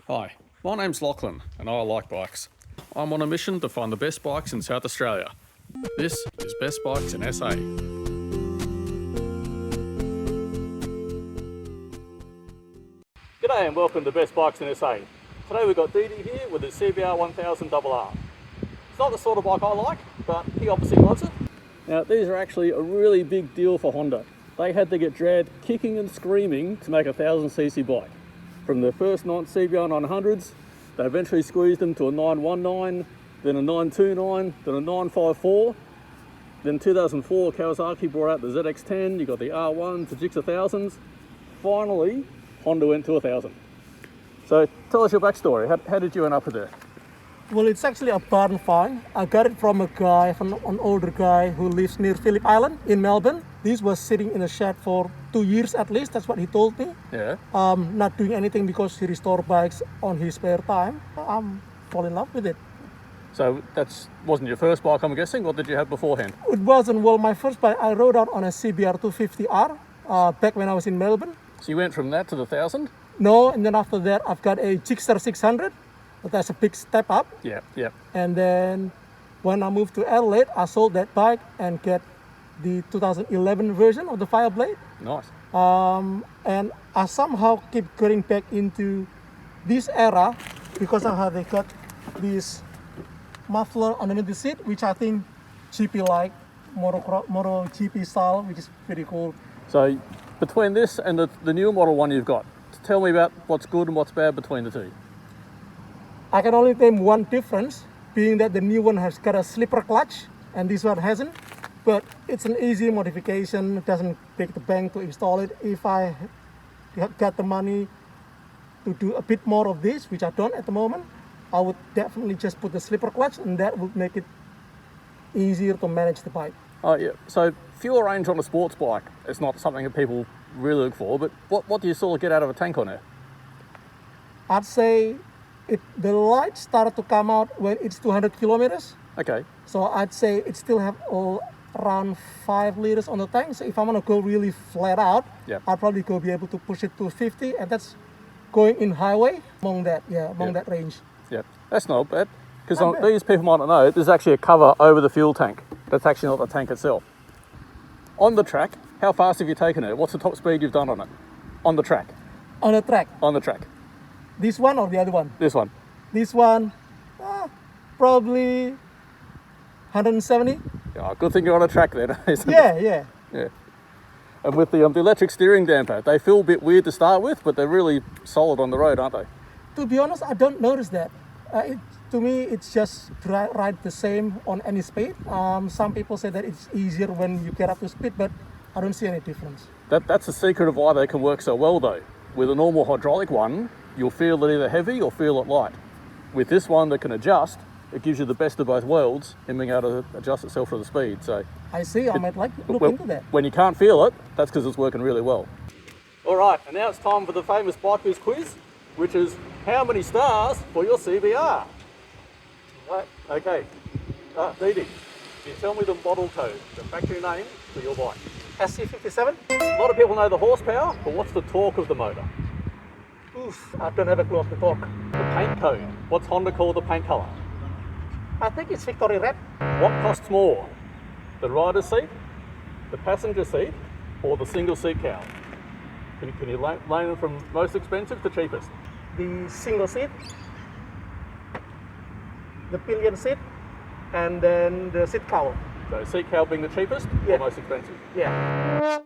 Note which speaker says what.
Speaker 1: Hi, my name's Lachlan and I like bikes. I'm on a mission to find the best bikes in South Australia. This is Best Bikes in SA. G'day and welcome to Best Bikes in SA. Today we've got Dee here with his CBR1000RR. It's not the sort of bike I like, but he obviously loves it. Now these are actually a really big deal for Honda. They had to get dragged kicking and screaming to make a 1000cc bike. From the first CBR900s, they eventually squeezed them to a 919, then a 929, then a 954. Then 2004, Kawasaki brought out the ZX10, you got the R1s, the Gixxer 1000s. Finally, Honda went to 1000. So tell us your backstory. How did you end up with there?
Speaker 2: Well, it's actually a barn find. I got it from an older guy who lives near Phillip Island in Melbourne. This was sitting in a shed for 2 years at least, that's what he told me.
Speaker 1: Yeah.
Speaker 2: Not doing anything because he restored bikes on his spare time. Fall in love with it.
Speaker 1: So that wasn't your first bike, I'm guessing? What did you have beforehand?
Speaker 2: It wasn't. Well, my first bike, I rode out on a CBR1000RR back when I was in Melbourne.
Speaker 1: So you went from that to the 1000?
Speaker 2: No, and then after that, I've got a Gixxer 600. But that's a big step up.
Speaker 1: Yeah, yeah.
Speaker 2: And then when I moved to Adelaide, I sold that bike and get the 2011 version of the Fireblade.
Speaker 1: Nice.
Speaker 2: And I somehow keep getting back into this era because of how they got this muffler underneath the seat, which I think GP like, Moto GP style, which is pretty cool.
Speaker 1: So between this and the newer model one you've got, tell me about what's good and what's bad between the two.
Speaker 2: I can only name one difference, being that the new one has got a slipper clutch and this one hasn't. But it's an easy modification. It doesn't take the bank to install it. If I got the money to do a bit more of this, which I don't at the moment, I would definitely just put the slipper clutch, and that would make it easier to manage the bike.
Speaker 1: Oh yeah, so fuel range on a sports bike, it's not something that people really look for, but what do you sort of get out of a tank on it?
Speaker 2: I'd say the light started to come out when it's 200 kilometers.
Speaker 1: Okay.
Speaker 2: So I'd say it still have around 5 liters on the tank. So if I'm gonna go really flat out,
Speaker 1: yep,
Speaker 2: I'll probably be able to push it to 50, and that's going in highway among that range.
Speaker 1: Yeah, that's not bad. Because these people might not know, there's actually a cover over the fuel tank. That's actually not the tank itself. On the track, how fast have you taken it? What's the top speed you've done on it? On the track?
Speaker 2: On the track.
Speaker 1: On the track.
Speaker 2: This one or the other one?
Speaker 1: This one.
Speaker 2: This one, probably 170.
Speaker 1: Yeah, good thing you're on a track then, isn't it?
Speaker 2: Yeah.
Speaker 1: Yeah. And with the electric steering damper, they feel a bit weird to start with, but they're really solid on the road, aren't they?
Speaker 2: To be honest, I don't notice that. To me, it's just ride the same on any speed. Some people say that it's easier when you get up to speed, but I don't see any difference.
Speaker 1: That's the secret of why they can work so well though. With a normal hydraulic one, you'll feel it either heavy or feel it light. With this one that can adjust, it gives you the best of both worlds in being able to adjust itself for the speed. So
Speaker 2: I see, I might look into that.
Speaker 1: When you can't feel it, that's because it's working really well. All right, and now it's time for the famous Bike Biz quiz, which is how many stars for your CBR? Right, okay. Dee, can you tell me the model code, the factory name for your bike?
Speaker 2: SC57?
Speaker 1: A lot of people know the horsepower, but what's the torque of the motor?
Speaker 2: Oof, I don't have a clue of the torque.
Speaker 1: The paint code. What's Honda called the paint colour?
Speaker 2: I think it's Victory Red.
Speaker 1: What costs more? The rider's seat, the passenger seat, or the single seat cowl? Can you lane them from most expensive to cheapest?
Speaker 2: The single seat, the pillion seat, and then the seat cowl.
Speaker 1: So seat cowl being the cheapest or most expensive?
Speaker 2: Yeah.